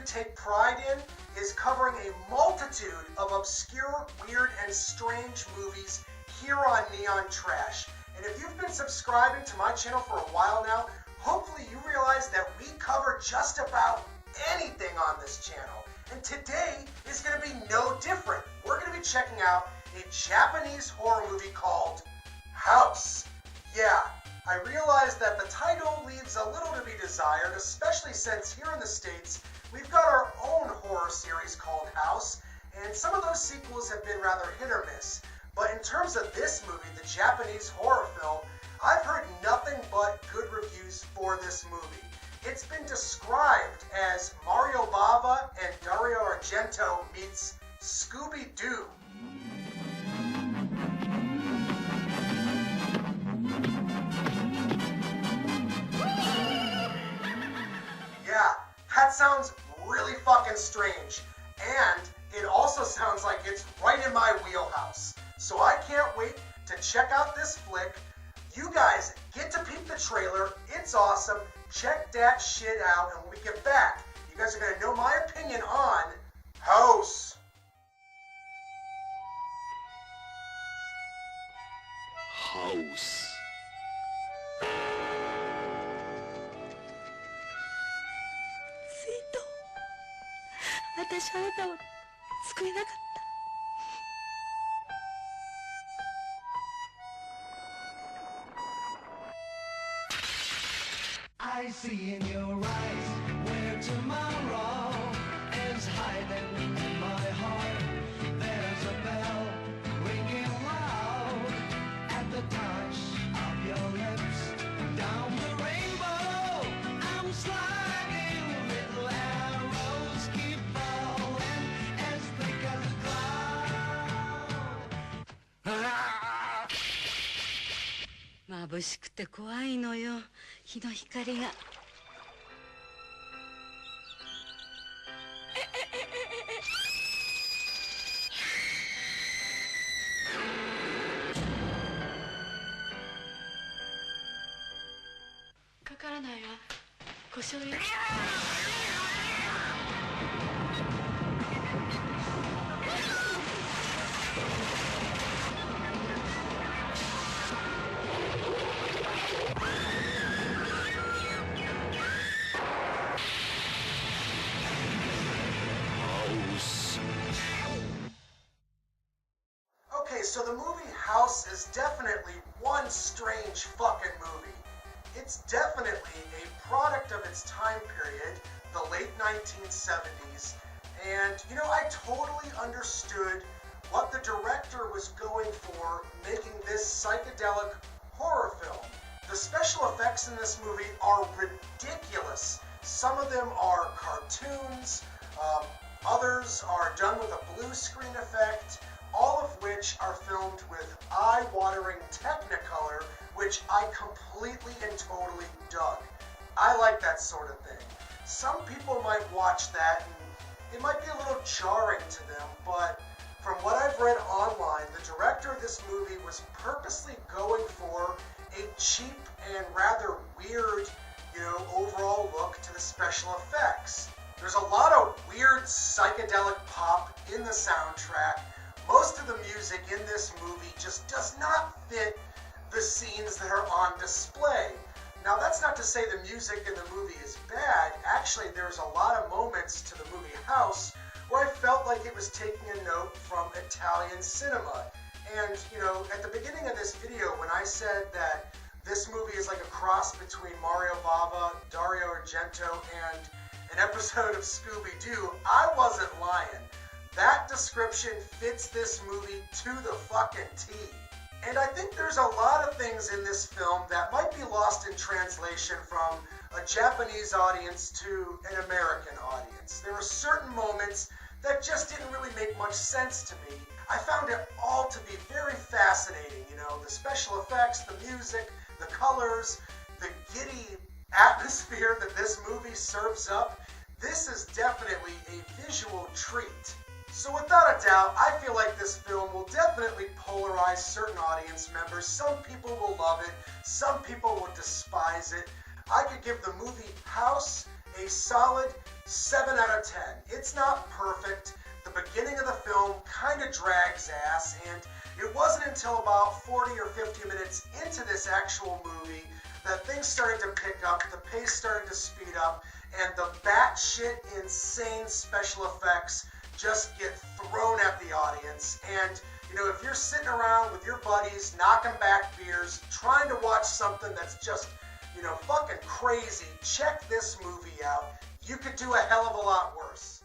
take pride in is covering a multitude of obscure, weird, and strange movies here on Neon Trash. And if you've been subscribing to my channel for a while now, hopefully you realize that we cover just about anything on this channel. And today is going to be no different. We're going to be checking out a Japanese horror movie called House. Yeah, I realize that the title leaves a little to be desired, especially since here in the States, we've got our own horror series called House, and some of those sequels have been rather hit or miss. But in terms of this movie, the Japanese horror film, I've heard nothing but good reviews for this movie. It's been described as Mario Bava and Dario Argento meets Scooby-Doo. Yeah, that sounds really fucking strange. And it also sounds like it's right in my wheelhouse. So I can't wait to check out this flick. You guys get to peep the trailer. It's awesome. Check that shit out. And when we get back, you guys are going to know my opinion on House. House. 私あなたを救えなかった。 I see in your eyes where tomorrow is hiding in my heart. There's a bell ringing loud at the touch of your lips. Down the rainbow, I'm sliding. Little arrows keep falling as thick as a cloud. 眩しくて怖いのよ、日の光が。かからないわ、故障よ。Okay, so the movie House is definitely one strange fucking movie. It's definitely a product of its time period, the late 1970s, and, you know, I totally understood what the director was going for making this psychedelic horror film. The special effects in this movie are ridiculous. Some of them are cartoons, others are done with a blue screen effect, all of which are filmed with eye-watering Technicolor, which I completely and totally dug. I like that sort of thing. Some people might watch that and it might be a little jarring to them, but from what I've read online, the director of this movie was purposely going for a cheap and rather weird, overall look to the special effects. There's a lot of weird psychedelic pop in the soundtrack. Most of the music in this movie just does not fit the scenes that are on display. Now, that's not to say the music in the movie is bad. Actually, there's a lot of moments to the movie House where I felt like it was taking a note from Italian cinema. And, at the beginning of this video, when I said that this movie is like a cross between Mario Bava, Dario Argento, and an episode of Scooby-Doo, I wasn't lying. That description fits this movie to the fucking T. And I think there's a lot of things in this film that might be lost in translation from a Japanese audience to an American audience. There are certain moments that just didn't really make much sense to me. I found it all to be very fascinating, the special effects, the music, the colors, the giddy atmosphere that this movie serves up. This is definitely a visual treat. So without a doubt, I feel like this film will definitely polarize certain audience members. Some people will love it, some people will despise it. I could give the movie House a solid 7 out of 10. It's not perfect. The beginning of the film kind of drags ass, and it wasn't until about 40 or 50 minutes into this actual movie that things started to pick up, the pace started to speed up, and the batshit insane special effects just get thrown at the audience. And, you know, if you're sitting around with your buddies, knocking back beers, trying to watch something that's just, you know, fucking crazy, check this movie out. You could do a hell of a lot worse.